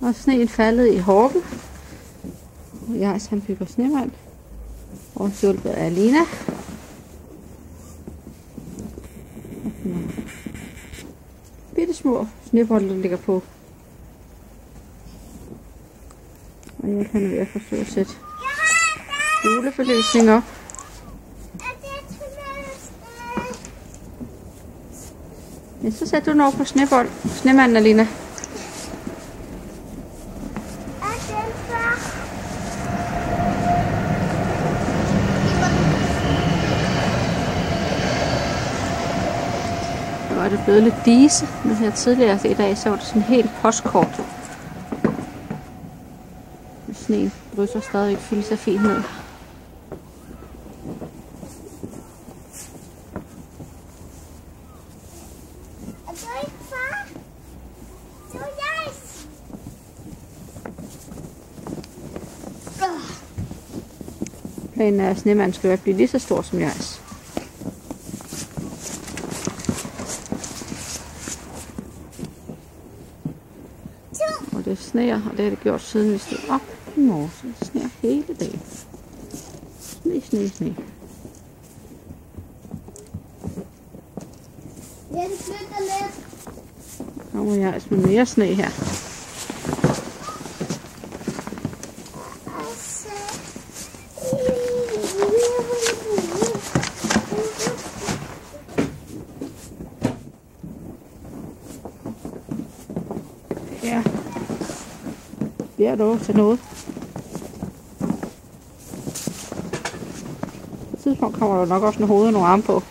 Og sneen faldet i Horken. Og jeg han bygger snemand. Og hjulpet af Alina. Bitte små snebolde, der ligger på. Og jeg kan ved at forsøge at sætte julebelysning op. Ja, så sætter du den over på snemanden, Alina. Nu er det blevet lidt dise, men her tidligere i dag, så var det sådan helt postkort. Sneen drysser stadigvæk fyldt så fint ned. Planen er, at snemanden skal blive lige så stor som jeres. Og det sneer, og det har det gjort siden vi stod op i morges. Det sneer hele dagen. Sne, sne, sne. Ja, det flytter lidt. Så kommer jeg med mere sne her. Ja. Bliver dog til noget. På et tidspunkt kommer der nok også en hoved og nogle arme på.